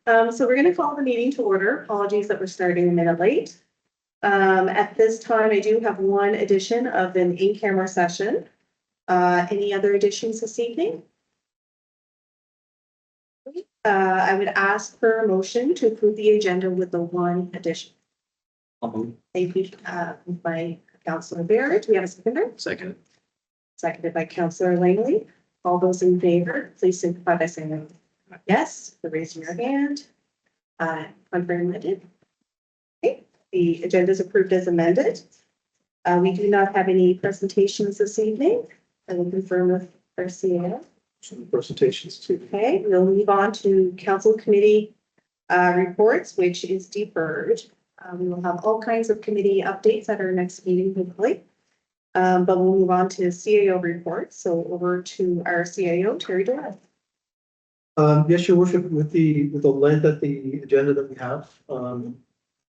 So we're going to call the meeting to order. Apologies that we're starting a minute late. At this time, I do have one addition of an in-camera session. Any other additions this evening? I would ask for a motion to approve the agenda with the one addition. Thank you, by Councillor Barrett. Do we have a seconder? Second. Seconded by Councillor Langley. All those in favor, please signify by saying yes, for raising your hand. Contrary minded. Okay, the agenda is approved as amended. We do not have any presentations this evening. I will confirm with our CAO. Some presentations too. Okay, we'll move on to council committee reports, which is deferred. We will have all kinds of committee updates at our next meeting, hopefully. But we'll move on to CAO reports. So over to our CAO, Terry Doyle. Yes, Your Worship, with the length of the agenda that we have,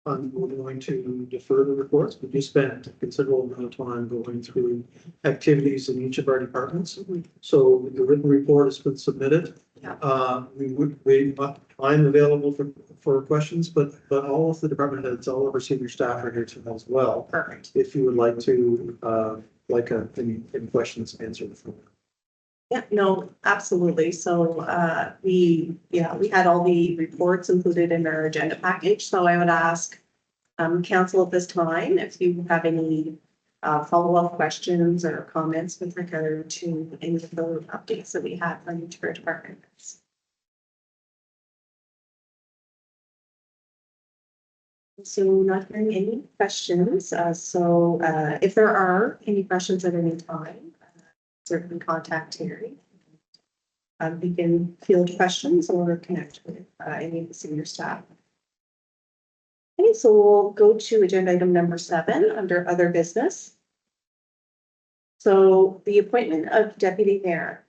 I'm going to defer the reports. We just spent a considerable amount of time going through activities in each of our departments. So the written report has been submitted. Yeah. I'm available for questions, but all of the department heads, all of our senior staff are here tonight as well. Perfect. If you would like to, any questions answered. Yeah, no, absolutely. So we had all the reports included in our agenda package. So I would ask council at this time if you have any follow-up questions or comments with regard to any of the updates that we had from each of our departments. So not hearing any questions. If there are any questions at any time, certainly contact Terry. We can field questions or connect with any of the senior staff. Okay, so we'll go to agenda item number 7 under other business. So the appointment of deputy mayor.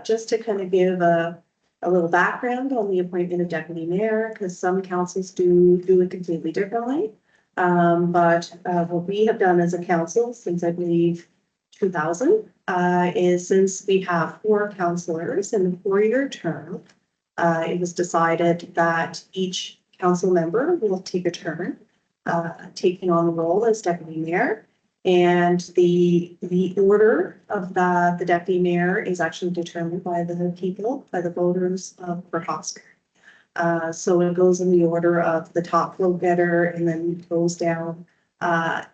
Just to kind of give a little background on the appointment of deputy mayor, because some councils do it completely differently. But what we have done as a council since I believe 2000 is since we have 4 councillors in the 4-year term, it was decided that each council member will take a turn taking on the role as deputy mayor. And the order of the deputy mayor is actually determined by the people, by the voters of Prohaska. So it goes in the order of the top vote getter and then goes down.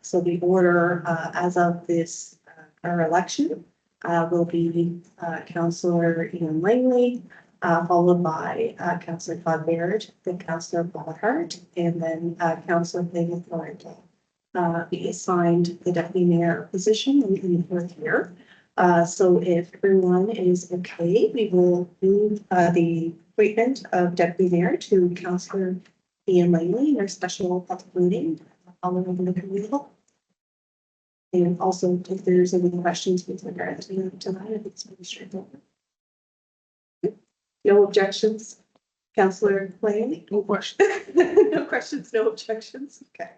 So the order as of this our election will be Councillor Ian Langley, followed by Councillor Todd Barrett, then Councillor Paul Hart, and then Councillor David Florida. Be assigned the deputy mayor position in the 4th year. So if everyone is okay, we will move the appointment of deputy mayor to Councillor Ian Langley in our special public meeting following the committee. And also, if there's any questions with regard to that, I think it's pretty straightforward. No objections, Councillor Langley? No question. No questions, no objections. Okay.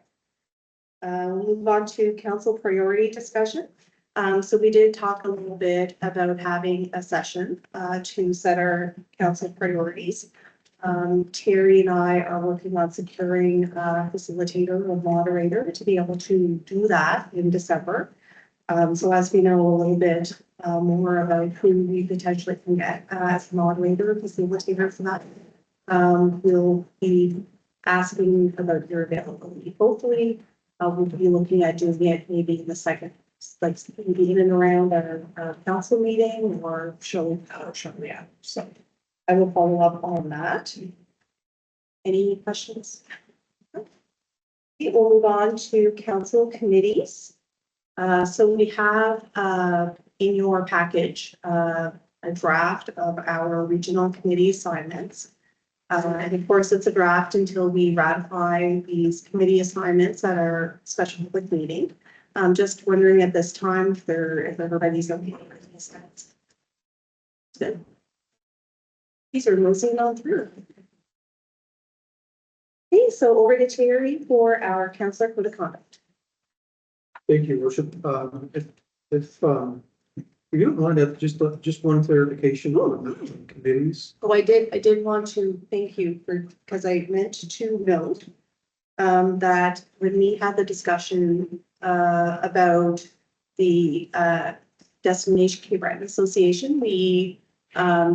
We'll move on to council priority discussion. So we did talk a little bit about having a session to set our council priorities. Terry and I are working on securing a facilitator or moderator to be able to do that in December. So as we know a little bit more about who we potentially can get as moderator or facilitator for that, we'll be asking about your availability. Hopefully, we'll be looking at doing it maybe in the second, like maybe in and around our council meeting or shortly after. So I will follow up on that. Any questions? Okay, we'll move on to council committees. So we have in your package a draft of our regional committee assignments. And of course, it's a draft until we ratify these committee assignments at our special public meeting. I'm just wondering at this time if everybody's okay with these steps. Good. These are mostly on through. Okay, so over to Terry for our councillor code of conduct. Thank you, Worship. If You don't mind that, just one clarification on the committees. Oh, I did want to thank you for, because I meant to note that when we had the discussion about the Destination Cape Breton Association, we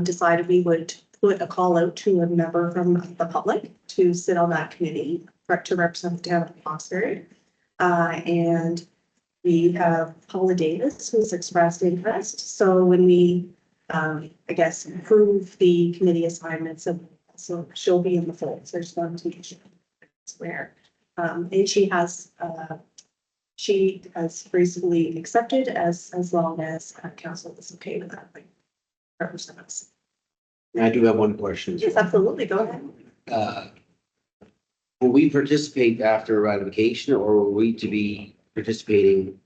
decided we would put a call out to a member from the public to sit on that committee to represent the town of Oxford. And we have Paula Davis, who's expressed interest. So when we, I guess, approve the committee assignments, so she'll be in the fold. So there's one to where, and she has gracefully accepted as long as council is okay with that. Like, represent us. I do have one question. Yes, absolutely. Go ahead. Will we participate after ratification, or were we to be participating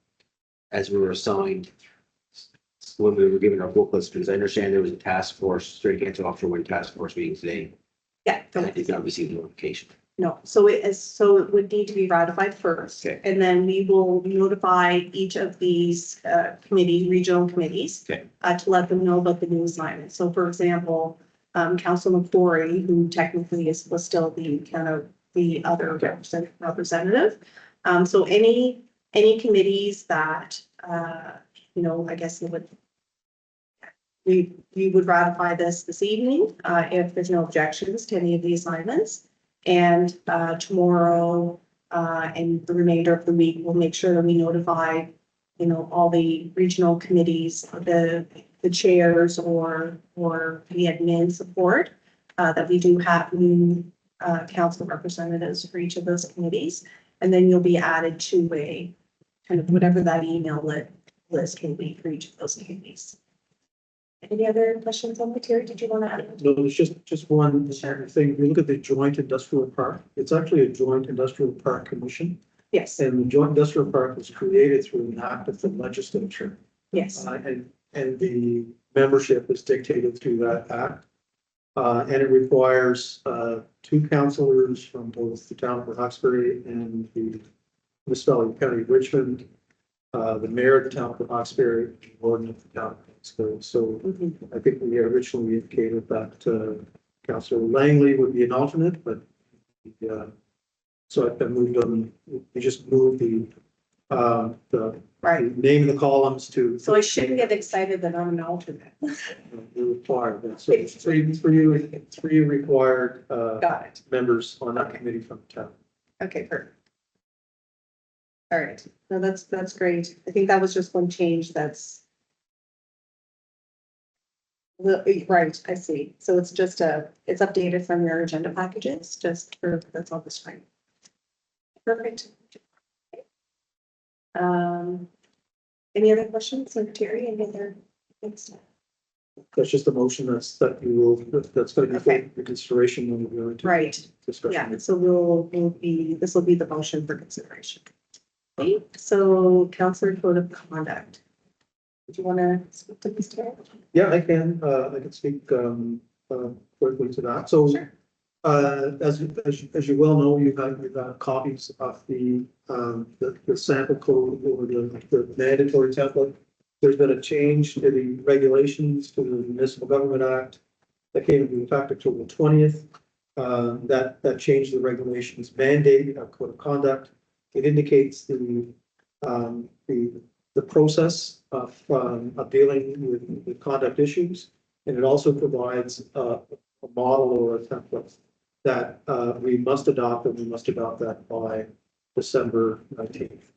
as we were assigned when we were given our book list? Because I understand there was a task force, straight against offshore wind task force meeting today. Yeah. And I did not receive the notification. No, so it would need to be ratified first. Okay. And then we will notify each of these regional committees. Okay. To let them know about the new assignment. So for example, Council McCrory, who technically was still the kind of the other representative. So any committees that I guess we would ratify this evening if there's no objections to any of the assignments. And tomorrow and the remainder of the week, we'll make sure that we notify, all the regional committees, the chairs or the admin support that we do have new council representatives for each of those committees. And then you'll be added to a kind of whatever that email list will be for each of those committees. Any other questions on the Terry? Did you want to add? No, there's just one Sure. thing. We look at the joint industrial park. It's actually a joint industrial park commission. Yes, And the joint industrial park was created through an act of the legislature. yes, And the membership is dictated through that act. And it requires two councillors from both the town of Hawkesbury and the municipality of County of Richmond, the mayor of the town of Hawkesbury, and the warden of the town of Hawkesbury. So mhm, I think we originally indicated that Councillor Langley would be an alternate, but so I moved on, we just moved the right. name of the columns to. So I shouldn't get excited that I'm an alternate. You required that. So it's three required Got it. members on that committee from the town. Okay, perfect. All right. No, that's great. I think that was just one change that's right, I see. So it's just it's updated from your agenda packages, just for, that's all the spring. Perfect. Any other questions, like Terry, any other things? That's just a motion that you will, that's going to be Okay. for consideration when we go into Right, discussion. yeah, so this will be the motion for consideration. Okay, so Councillor Code of Conduct. Do you want to speak to this, Terry? Yeah, I can speak quickly to that. So Sure. as you well know, you've got copies of the sample code or the mandatory template. There's been a change to the regulations to the Municipal Government Act that came into effect October 20th. That changed the regulations mandate a code of conduct. It indicates the process of dealing with conduct issues, and it also provides a model or a template that we must adopt, and we must adopt that by December 19th.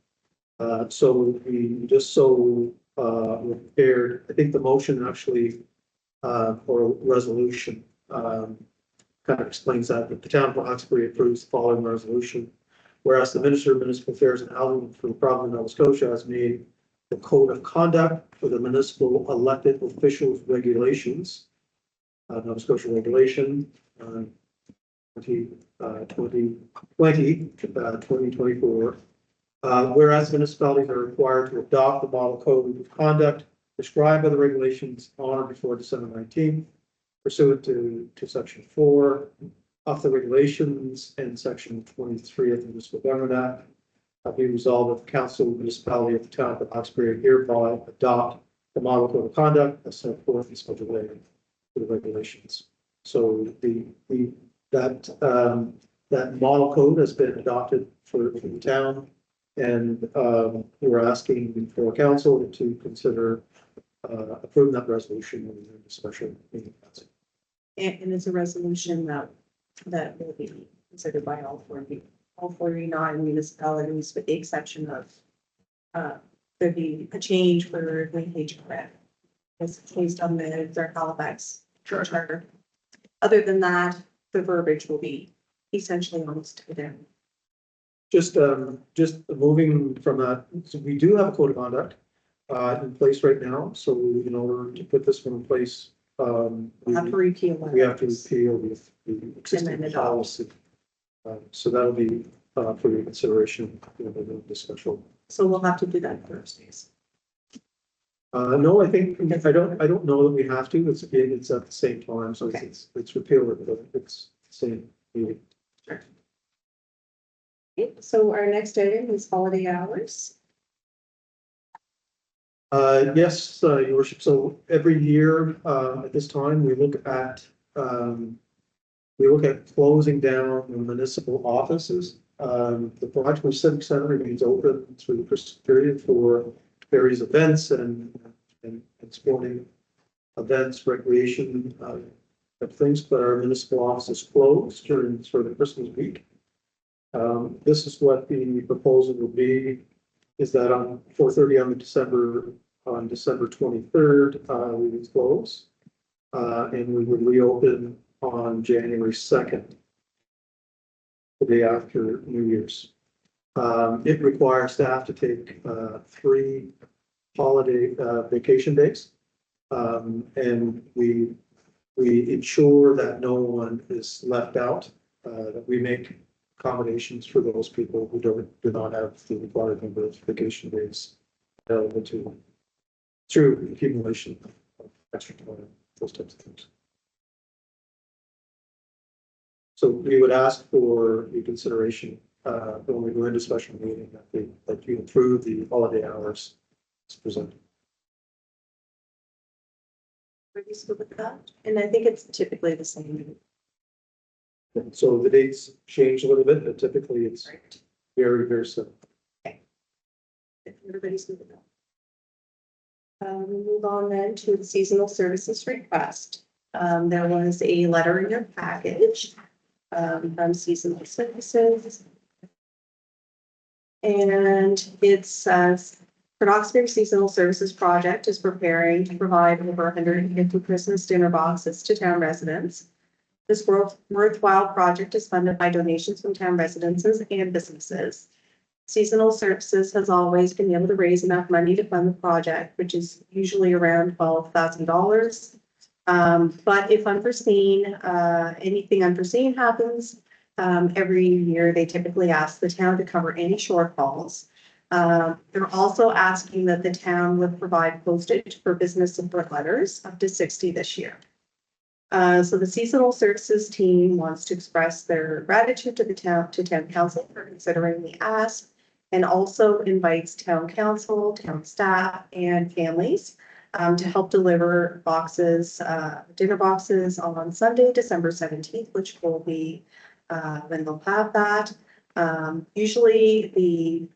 So we just prepared, I think the motion actually or resolution kind of explains that the town of Hawkesbury approves the following resolution. Whereas the Minister of Municipal Affairs and Housing for the province of Nova Scotia has made the code of conduct for the municipal elected officials regulations, Nova Scotia regulation, 2024. Whereas municipalities are required to adopt the model code of conduct prescribed by the regulations on or before December 19th, pursuant to section 4 of the regulations and section 23 of the Municipal Government Act, be resolved that the council of the municipality of the town of Hawkesbury hereby adopt the model code of conduct as set forth in Schedule A for the regulations. So that model code has been adopted for the town. And we're asking for council to consider approving that resolution in the special meeting. And it's a resolution that will be considered by all 49 municipalities, with the exception of, there'd be a change for the HRF. It's based on their Halifax charter. Other than that, the verbiage will be essentially almost to them. Just moving from that, so we do have a code of conduct in place right now. So in order to put this one in place, We'll have to repeal that. we have to repeal the existing Amend it all. policy. So that'll be for your consideration, the special. So we'll have to do that Thursdays. No, I don't know that we have to. It's at the same time, so Okay. it's repealed, but it's the same meeting. Okay, so our next item is holiday hours. Yes, your worship. So every year, at this time, we look at closing down the municipal offices. The Broadway Civic Center remains open through the Christmas period for various events and sporting events, recreation, type things, but our municipal offices close during sort of the Christmas week. This is what the proposal will be, is that on 4:30 on December 23rd, we would close. And we would reopen on January 2nd, the day after New Year's. It requires staff to take 3 holiday vacation days. And we ensure that no one is left out, that we make accommodations for those people who do not have the required number of vacation days available to them through accumulation of extra time, those types of things. So we would ask for your consideration when we go into special meeting that you approve the holiday hours as presented. Are you still with that? And I think it's typically the same. And so the dates change a little bit, but typically it's Right. very, very similar. If everybody's good with that. We move on then to the seasonal services request. There was a letter in your package from seasonal services. And it's Port Hawkesbury Seasonal Services Project is preparing to provide over 150 Christmas dinner boxes to town residents. This worthwhile project is funded by donations from town residences and businesses. Seasonal Services has always been able to raise enough money to fund the project, which is usually around $12,000. But if unforeseen, anything unforeseen happens, every year they typically ask the town to cover any shortfalls. They're also asking that the town would provide postage for business support letters, up to 60 this year. So the seasonal services team wants to express their gratitude to town council for considering the ask, and also invites town council, town staff, and families to help deliver boxes, dinner boxes on Sunday, December 17th, which will be when they'll have that. Usually the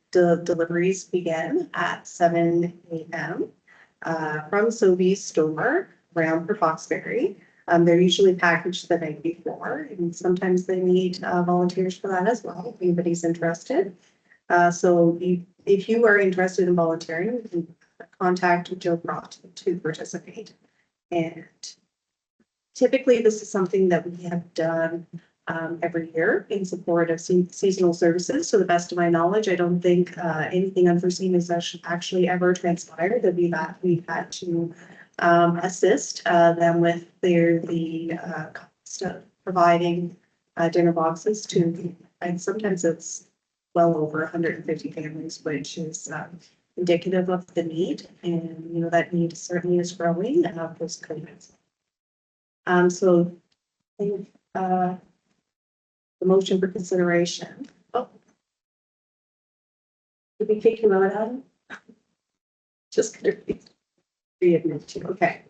deliveries begin at 7 a.m. From Sobeys store around Port Hawkesbury. They're usually packaged the night before, and sometimes they need volunteers for that as well, if anybody's interested. So if you are interested in volunteering, you can contact Joe Brott to participate. And typically, this is something that we have done every year in support of seasonal services. To the best of my knowledge, I don't think anything unforeseen has actually ever transpired that we've had to assist them with the cost of providing dinner boxes to, and sometimes it's well over 150 families, which is indicative of the need, and you know that need certainly is growing post COVID. So I think the motion for consideration. Oh, did we kick him out, Adam? Just confused. Readmit to, okay.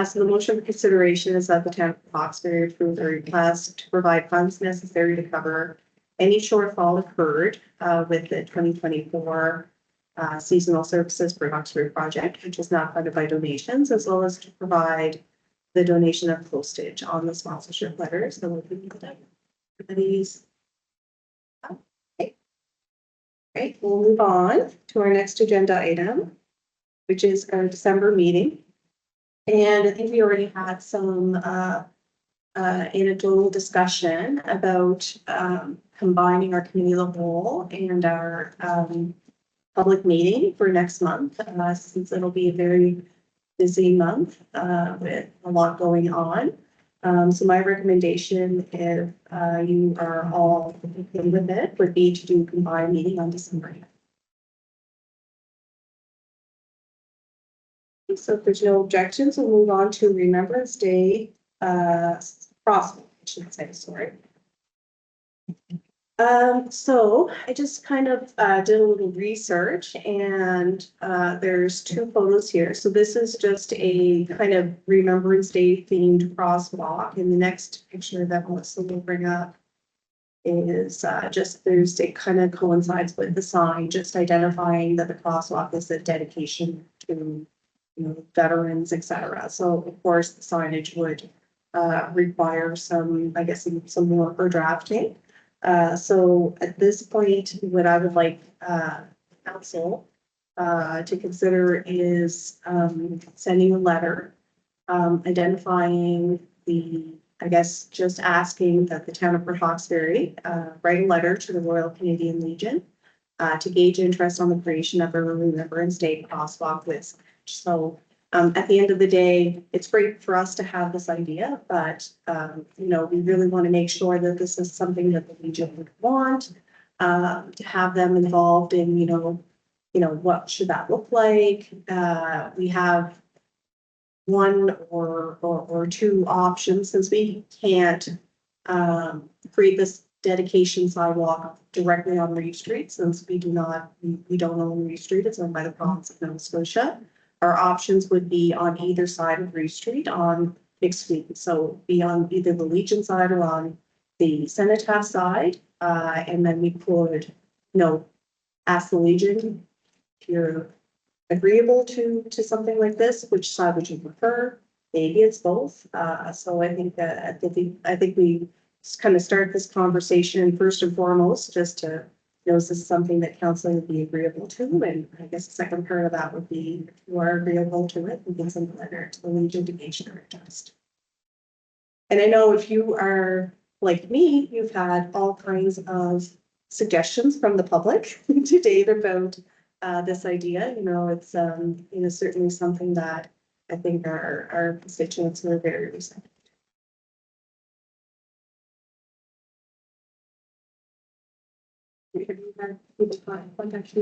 So the motion for consideration is that the town of Foxbury approve the request to provide funds necessary to cover any shortfall occurred with the 2024 seasonal services for Foxbury project, which is not funded by donations, as well as to provide the donation of postage on the sponsorship letters. So we'll be these. Okay. Great, we'll move on to our next agenda item, which is our December meeting. And I think we already had some anecdotal discussion about combining our committee of the whole and our public meeting for next month, since it'll be a very busy month with a lot going on. So my recommendation, if you are all okay with it, would be to do a combined meeting on December 8th. So if there's no objections, we'll move on to Remembrance Day crosswalk, I should say, sorry. So I just kind of did a little research, and there's two photos here. So this is just a kind of Remembrance Day themed crosswalk, and the next picture that Melissa will bring up is just there's it kind of coincides with the sign, just identifying that the crosswalk is a dedication to veterans, etc. So of course the signage would require some, I guess, some more for drafting. So at this point, what I would like council to consider is sending a letter identifying I guess, just asking that the town of Port Hawkesbury write a letter to the Royal Canadian Legion to gauge interest on the creation of a Remembrance Day crosswalk with. So at the end of the day, it's great for us to have this idea, but we really want to make sure that this is something that the Legion would want to have them involved in. What should that look like? We have one or two options, since we can't create this dedication sidewalk directly on Reeve Street, since we don't own Reeve Street, it's owned by the province of Nova Scotia. Our options would be on either side of Reeve Street on mixed week. So be on either the Legion side or on the Cenotaph side. And then we could, ask the Legion if you're agreeable to something like this, which side would you prefer? Maybe it's both. So I think that I think we just kind of start this conversation first and foremost, just to is this something that council would be agreeable to? And I guess the second part of that would be, if you are agreeable to it, we can send a letter to the Legion to gauge their interest. And I know if you are like me, you've had all kinds of suggestions from the public to date about this idea. It's certainly something that I think our constituents are very receptive.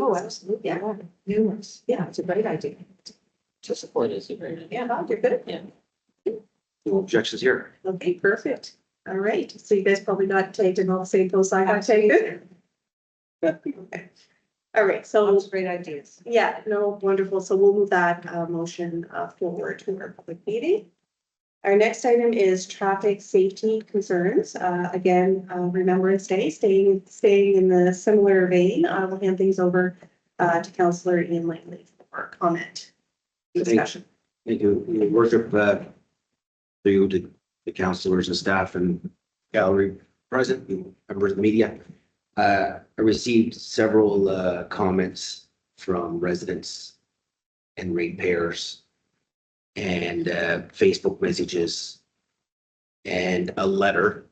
Oh, absolutely. Yeah. Numerous. Yeah. It's a great idea. To support is a great idea. Yeah, you're good. Yeah. No objections here. Okay, perfect. All right. So you guys probably got taken all the same posts I got taken. Okay. All right. So Those great ideas. yeah, no, wonderful. So we'll move that motion forward to our public meeting. Our next item is traffic safety concerns. Again, Remembrance Day, staying in the similar vein. I will hand things over to Councillor Ian Langley for comment. Discussion. Thank you, Your Worship. To the councillors and staff and gallery present, members of the media. I received several comments from residents and ratepayers and Facebook messages and a letter,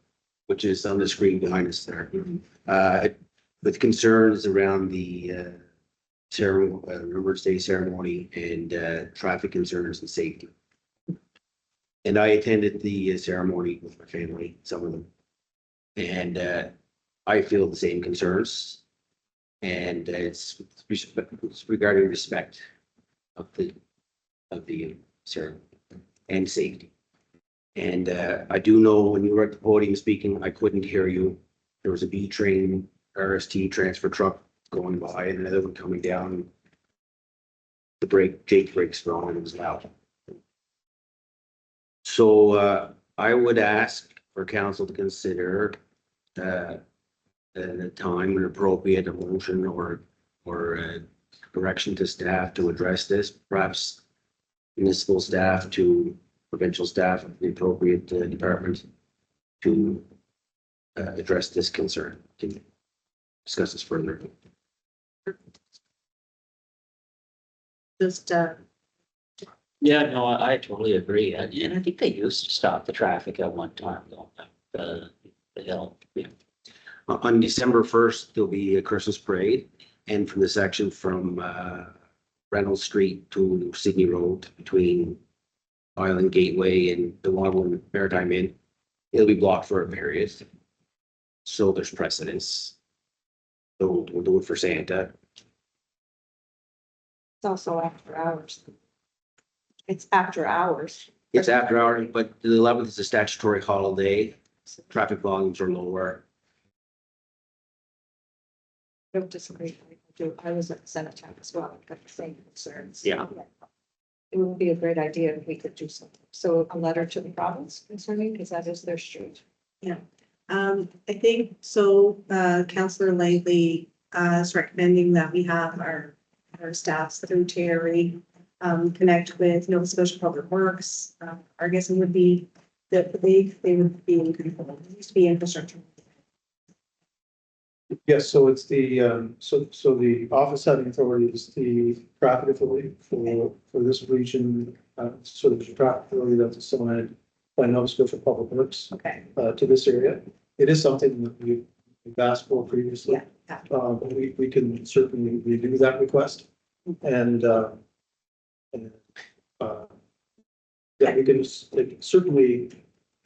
which is on the screen behind us there, with concerns around the Remembrance Day ceremony and traffic concerns and safety. And I attended the ceremony with my family, some of them, and I feel the same concerns. And it's regarding respect of the ceremony and safety. And I do know when you were at the podium speaking, I couldn't hear you. There was a B train RST transfer truck going by and another one coming down Jake brakes wrong and it was loud. So, I would ask for council to consider, at a time when appropriate, a motion or direction to staff to address this, perhaps municipal staff to provincial staff of the appropriate department to address this concern. Can discuss this further. Just, Yeah, no, I totally agree. And I think they used to stop the traffic at one time, though, the hill. Yeah. On December 1st, there'll be a Christmas parade, and from the section from Reynolds Street to Sydney Road between Island Gateway and the Waterloo Maritime Inn, it'll be blocked for a period. So there's precedence. So we'll do it for Santa. It's also after hours. It's after hours. It's after hours, but the 11th is a statutory holiday. Traffic volumes are lower. I don't disagree. I was at the Senate time as well. I've got the same concerns. Yeah. It would be a great idea if we could do something. So a letter to the province concerning, because that is their street. I think so, Councillor Langley, is recommending that we have our staffs through Terry, connect with Nova Scotia Public Works. Our guessing would be that they would be in control. It used to be infrastructure. Yes, so it's the, so the office having authority is the traffic authority for this region. So there's a traffic authority that's assigned by Nova Scotia Public Works Okay. to this area. It is something that we've asked for previously. Yeah. But we can certainly review that request and yeah, we can certainly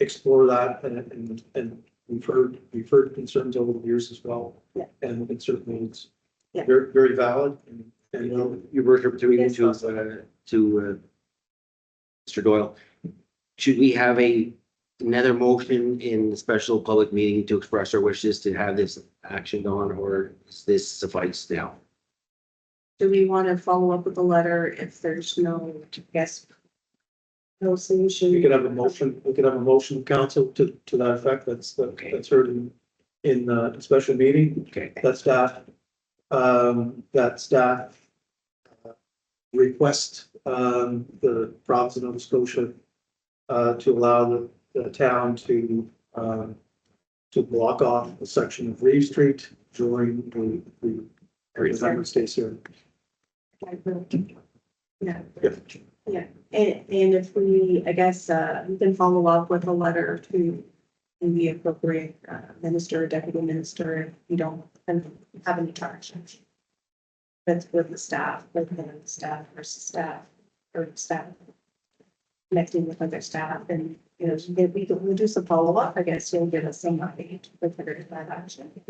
explore that and we've heard concerns over the years as well. Yeah. And it certainly is Yeah. very, very valid and You know, your worship, through you to Mr. Doyle, should we have another motion in the special public meeting to express our wishes to have this action on, or is this suffice now? Do we want to follow up with a letter if there's no, no solution? we could have a motion, council to that effect. That's heard in special meeting. Okay. That staff request the province of Nova Scotia to allow the town to block off a section of Reeve Street during the Summer's Day here. Yeah. Yeah. Yeah, and if we, I guess, we can follow up with a letter to the appropriate minister, deputy minister, if we don't have any traction. That's with the staff, with the staff versus staff, or staff connecting with other staff, and, you know, we'll do some follow-up, I guess, you'll give us some update with regard to that action. And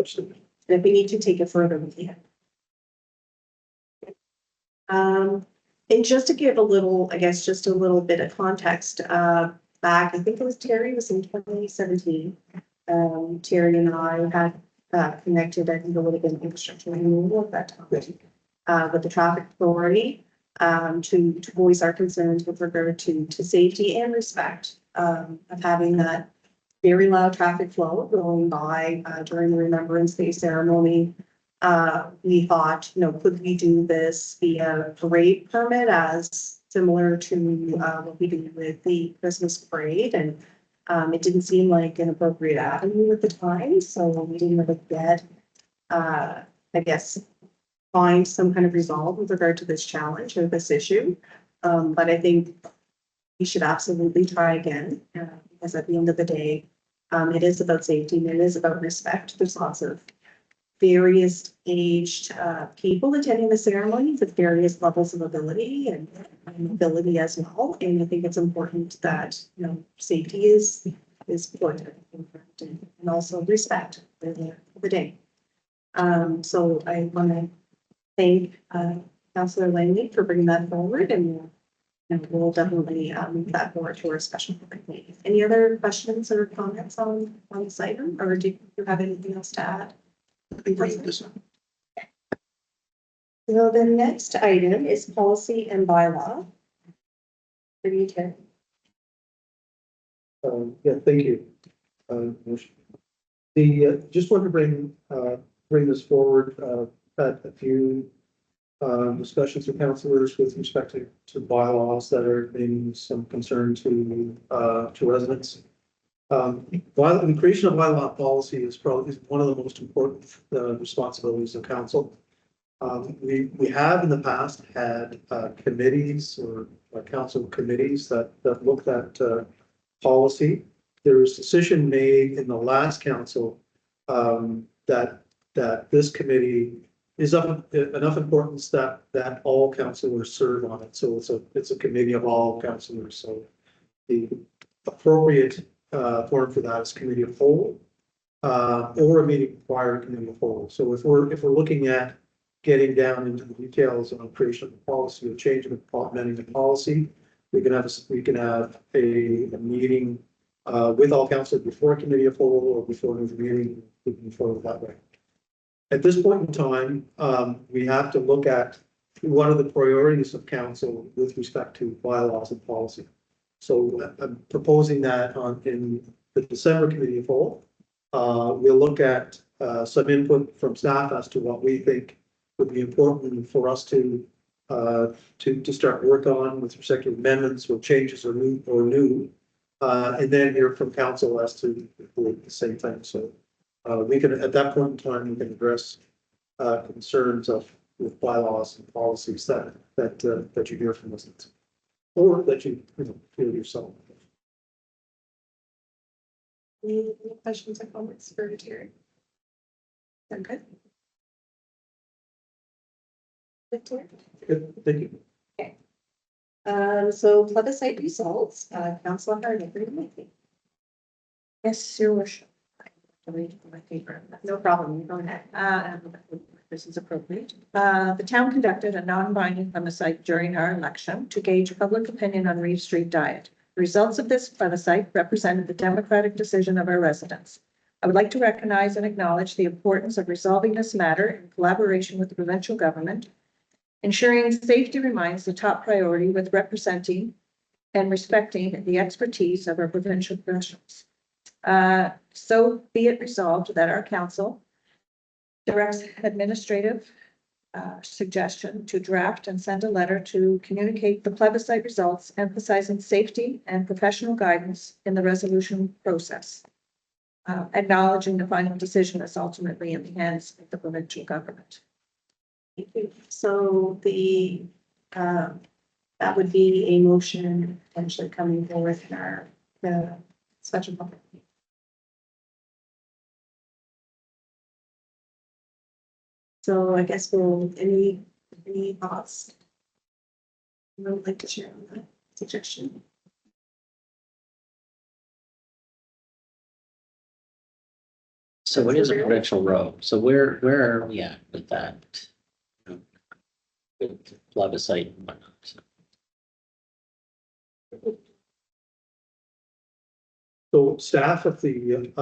if we need to take it further, we can. And just to give a little, I guess, just a little bit of context, back, I think it was Terry, was in 2017. Terry and I had connected, I think it would have been infrastructure renewal at that time, with the traffic authority, to voice our concerns with regard to safety and respect, of having that very loud traffic flow going by, during the Remembrance Day ceremony. We thought, you know, could we do this via parade permit as similar to what we do with the Christmas parade? And it didn't seem like an appropriate avenue at the time, so we didn't really get, I guess, find some kind of resolve with regard to this challenge or this issue. But I think we should absolutely try again, because at the end of the day, it is about safety and it is about respect. There's lots of various aged people attending the ceremony with various levels of ability and ability as well. And I think it's important that, you know, safety is put in front and also respect for the day. So I want to thank Councillor Langley for bringing that forward, and we'll definitely move that forward to our special meeting. Any other questions or comments on this item, or do you have anything else to add? So the next item is policy and bylaw. For you, Terry. Yeah, thank you. Just want to bring this forward, had a few discussions with councilors with respect to bylaws that are bringing some concern to residents. The creation of bylaw policy is probably one of the most important responsibilities of council. We have in the past had committees or council committees that looked at policy. There was a decision made in the last council that this committee is of enough importance that all councilors serve on it. So it's a committee of all councilors. So the appropriate form for that is committee of whole or a meeting required committee of whole. So if we're looking at getting down into the details on creation of the policy or changing amending the policy, we can have a meeting with all council before a committee of whole or before another meeting, we can move forward that way. At this point in time, we have to look at what are the priorities of council with respect to bylaws and policy. So I'm proposing that in the December committee of whole, we'll look at some input from staff as to what we think would be important for us to start work on with respect to amendments or changes or new, and then hear from council as to the same thing. So we can, at that point in time, we can address concerns with bylaws and policies that you hear from us, or that you feel yourself. Any questions or comments for Terry? Okay. Victor? Good, thank you. So plebiscite results, Councilor Harden, what are you making? Yes, your worship. To read my paper. No problem, you go ahead. This is appropriate. The town conducted a non-binding plebiscite during our election to gauge public opinion on Reeve Street Diet. The results of this plebiscite represented the democratic decision of our residents. I would like to recognize and acknowledge the importance of resolving this matter in collaboration with the provincial government. Ensuring safety remains the top priority with representing and respecting the expertise of our provincial professionals. So be it resolved that our council directs administrative suggestion to draft and send a letter to communicate the plebiscite results, emphasizing safety and professional guidance in the resolution process, acknowledging the final decision is ultimately in the hands of the provincial government. Thank you. So that would be a motion potentially coming forward in our special public meeting. So I guess any thoughts you would like to share on that suggestion? So it is a provincial road. So where are we at with that? With plebiscite and whatnot. So staff of the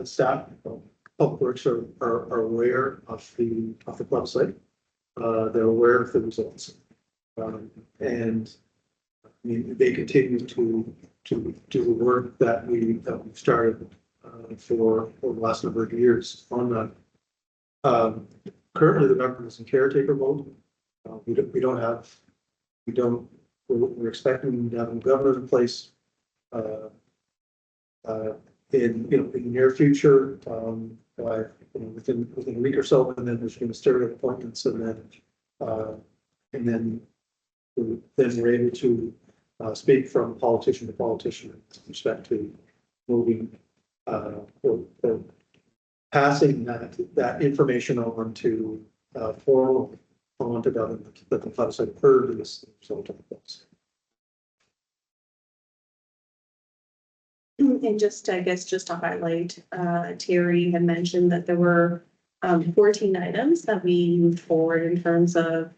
staff of Public Works are aware of the plebiscite. They're aware of the results, and I mean they continue to do the work that we've started for the last number of years on that. Currently, the government is in caretaker mode. We're expecting to have a government in place in the near future, within a week or so, and then there's going to start appointments, and then we're able to speak from politician to politician with respect to moving or passing that information on to formal on to government that the plebiscite occurred in this result of the place. And just, I guess, just to highlight, Terry had mentioned that there were 14 items that we moved forward in terms of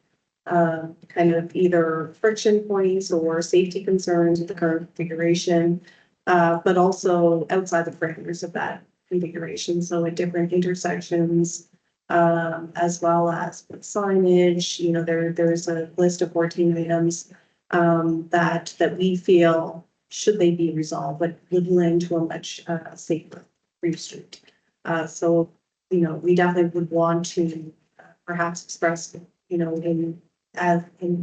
kind of either friction points or safety concerns with the current configuration, but also outside the parameters of that configuration. So at different intersections, as well as with signage. You know, there's a list of 14 items that we feel, should they be resolved, would lend to a much safer Reeve Street. So, you know, we definitely would want to perhaps express, you know, in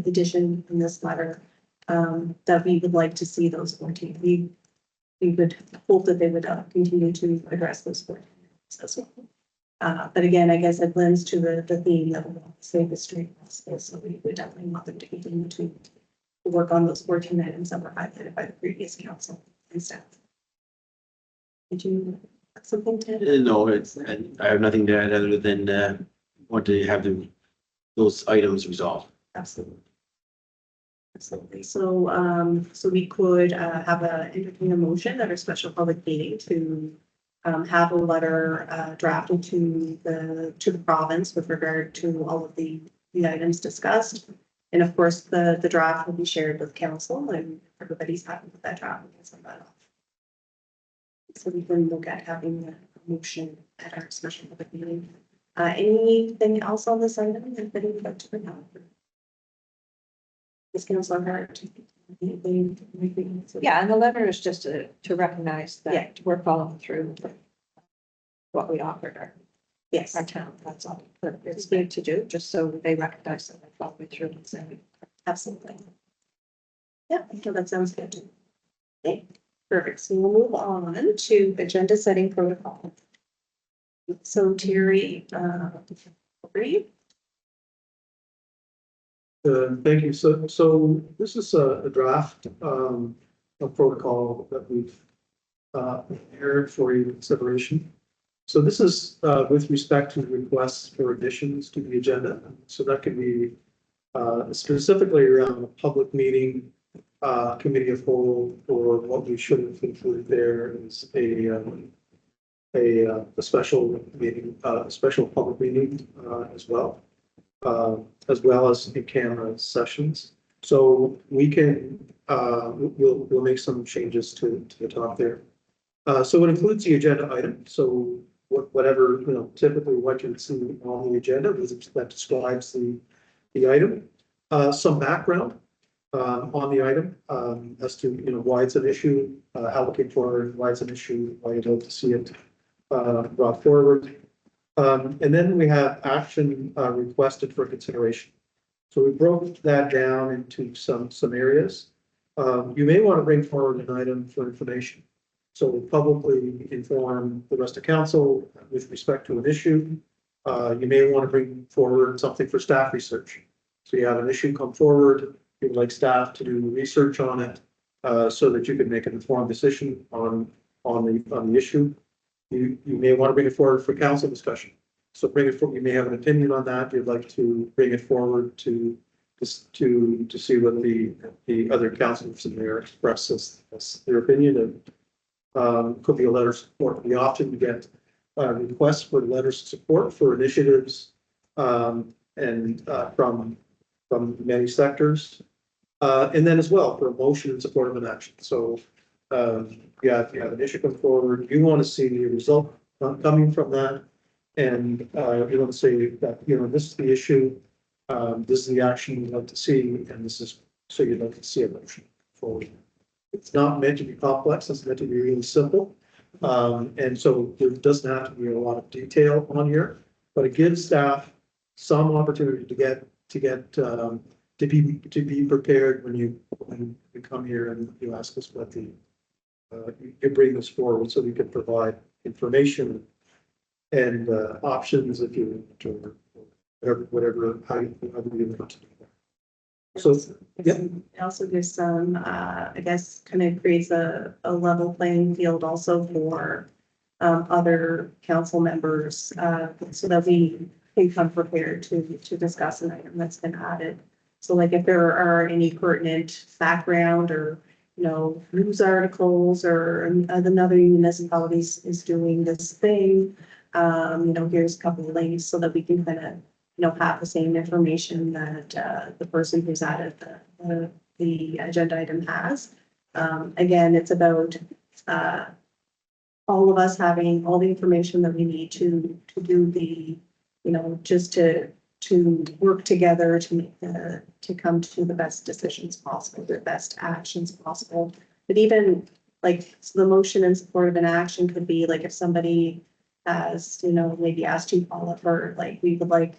addition in this letter, that we would like to see those 14. We would hope that they would continue to address those 14 as well. But again, I guess it lends to the theme that we want to save the street. So we would definitely want them to continue to work on those 14 items that were highlighted by the previous council and staff. Did you have something to add? No, I have nothing to add other than want to have those items resolved. Absolutely. Absolutely. So, so we could have entertain a motion at our special public meeting to have a letter drafted to the province with regard to all of the items discussed. And of course, the draft will be shared with council, and everybody's happy with that draft. We can send that off. So we can look at having a motion at our special public meeting. Anything else on this item that anybody would like to bring up? This council Hart. Yeah, and the letter is just to recognize Yeah. that we're following through what we offered Yes, our town. That's all. But it's good to do, just so they recognize that we're following through and saying. absolutely. Yeah, so that sounds good. Okay, perfect. So we'll move on to agenda setting protocol. So Terry, agree? Thank you. So this is a draft of protocol that we've prepared for your consideration. So this is with respect to requests for additions to the agenda. So that can be specifically around a public meeting, committee of whole, or what we should have included there is a special meeting, special public meeting as well as in-camera sessions. So we can, we'll make some changes to the top there. So it includes the agenda item. So whatever, you know, typically what you see on the agenda that describes the item. Some background on the item as to, you know, why it's an issue, allocate for why it's an issue, why you'd like to see it brought forward. And then we have action requested for consideration. So we broke that down into some areas. You may want to bring forward an item for information. So publicly inform the rest of council with respect to an issue. You may want to bring forward something for staff research. So you have an issue come forward, you'd like staff to do research on it so that you can make an informed decision on the issue. You may want to bring it forward for council discussion. So bring it forward. You may have an opinion on that. You'd like to bring it forward to see what the other councilors in there express as their opinion. And could be a letter of support. We often get requests for letters of support for initiatives and from many sectors. And then as well for a motion in support of an action. So yeah, if you have an issue come forward, you want to see the result coming from that. And you want to say that, you know, this is the issue, this is the action you'd like to see, and this is, so you'd like to see a motion forward. It's not meant to be complex, it's meant to be really simple. And so there doesn't have to be a lot of detail on here, but it gives staff some opportunity to be prepared when you come here and you ask us what you bring this forward so we can provide information and options if you whatever how you want to do that. So yeah. It also gives some, I guess, kind of creates a level playing field also for other council members so that we can come prepared to discuss an item that's been added. So like if there are any pertinent background or, you know, news articles or another municipality is doing this thing, you know, here's a couple of links so that we can kind of, you know, have the same information that the person who's added the agenda item has. Again, it's about all of us having all the information that we need to do the you know, just to work together to make to come to the best decisions possible, the best actions possible. But even like the motion in support of an action could be like if somebody has, you know, maybe asked you, Paula, for like, we would like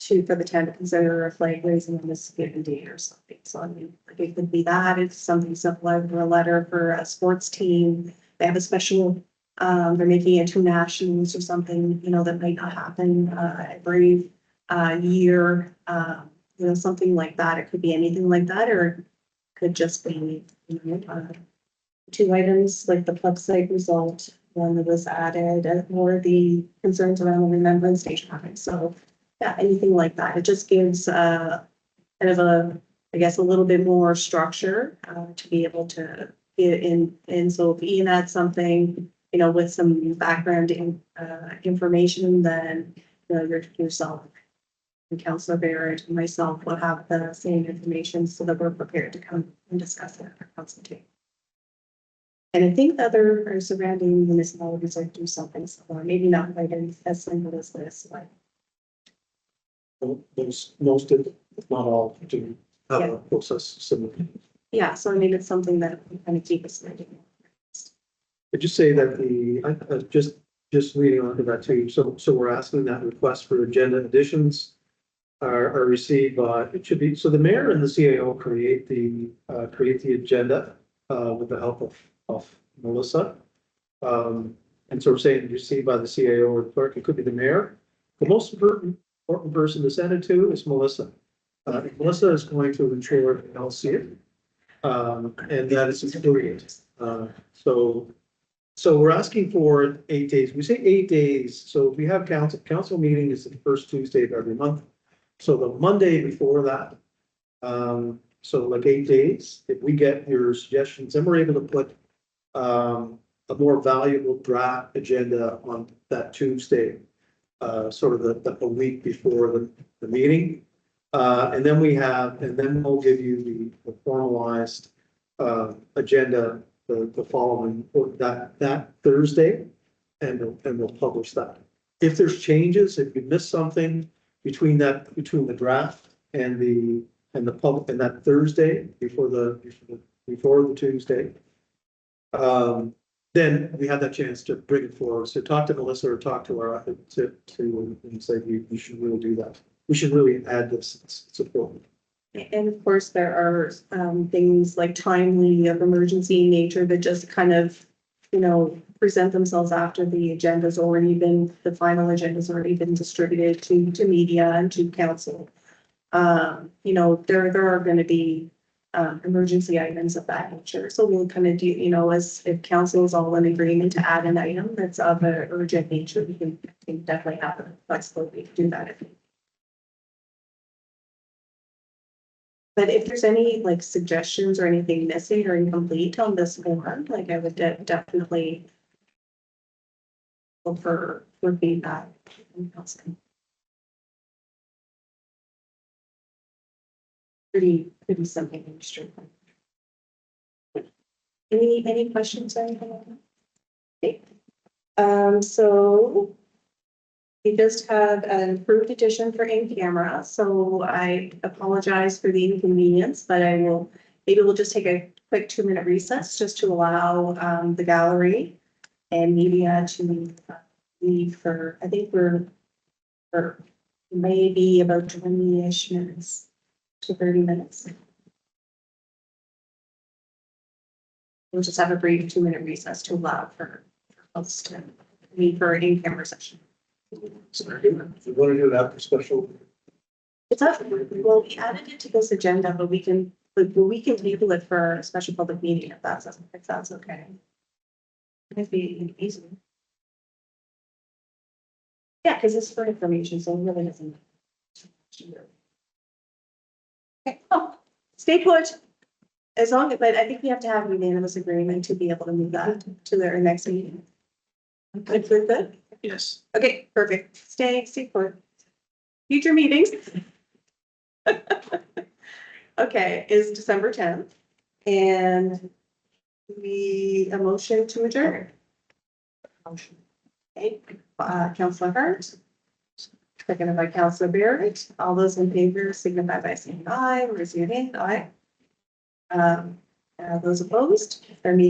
for the town to consider a flag raising on this given date or something. So I mean, like it could be that, it's something simple, like a letter for a sports team. They have a special, they're making it to nationals or something, you know, that might not happen, every, year, you know, something like that. It could be anything like that, or it could just be, you know, two items like the plug site result, one that was added, or the concerns around the Remembrance Day traffic. So yeah, anything like that. It just gives kind of a, I guess, a little bit more structure to be able to get in. And so if Ian had something, you know, with some background information, then, you know, yourself and Councillor Barrett and myself will have the same information so that we're prepared to come and discuss it at our council table. And I think the other surrounding municipalities are do something similar, maybe not quite as simple as this, but Most, if not all, do have a process similar. yeah, so I mean, it's something that we kind of keep us moving. I just say that just reading on to that too, so we're asking that request for agenda additions are received by, it should be, so the mayor and the CAO create the agenda with the help of Melissa. And so we're saying received by the CAO or the clerk, it could be the mayor. The most important person to send it to is Melissa. Melissa is going to ensure that they'll see it. And that it's included. So we're asking for 8 days. We say 8 days. So if we have council meeting is the first Tuesday of every month. So the Monday before that, so like 8 days, if we get your suggestions, then we're able to put a more valuable draft agenda on that Tuesday, sort of a week before the meeting. And then we'll give you the formalized agenda the following, or that Thursday, and we'll publish that. If there's changes, if you miss something between the draft and the public, and that Thursday before the Tuesday, then we have that chance to bring it forward. So talk to Melissa or talk to our, and say, you should really do that. We should really add this. It's important. And of course, there are things like timely of emergency nature that just kind of, you know, present themselves after the agenda's already been, the final agenda's already been distributed to media and to council. You know, there are going to be emergency items of that nature. So we'll kind of do, you know, as if council is all in agreement to add an item that's of an urgent nature, we can definitely have the flexibility to do that if needed. But if there's any like suggestions or anything missing or incomplete on this form, like I would definitely look for feedback. Pretty simple and straightforward. Any questions or anything like that? Okay. So we just had an approved addition for in-camera, so I apologize for the inconvenience, but maybe we'll just take a quick 2-minute recess just to allow the gallery and media to leave for, I think we're for maybe about 20-ish minutes to 30 minutes. We'll just have a brief 2-minute recess to allow for us to leave for an in-camera session. If you want to do that for special, It's up, well, we added it to this agenda, but we can table it for a special public meeting if that's okay. It'd be easy. Yeah, because it's for information, so it really doesn't. Okay, oh, stay put. As long as, but I think we have to have unanimous agreement to be able to move that to their next meeting. Good. Yes. Okay, perfect. Stay put. Future meetings. Okay, is December 10th. And a motion to adjourn. Motion. Okay, Councilor Hart. seconded by Councillor Barrett. All those in favor signify by saying aye, raise your hand, aye. Those opposed, our meeting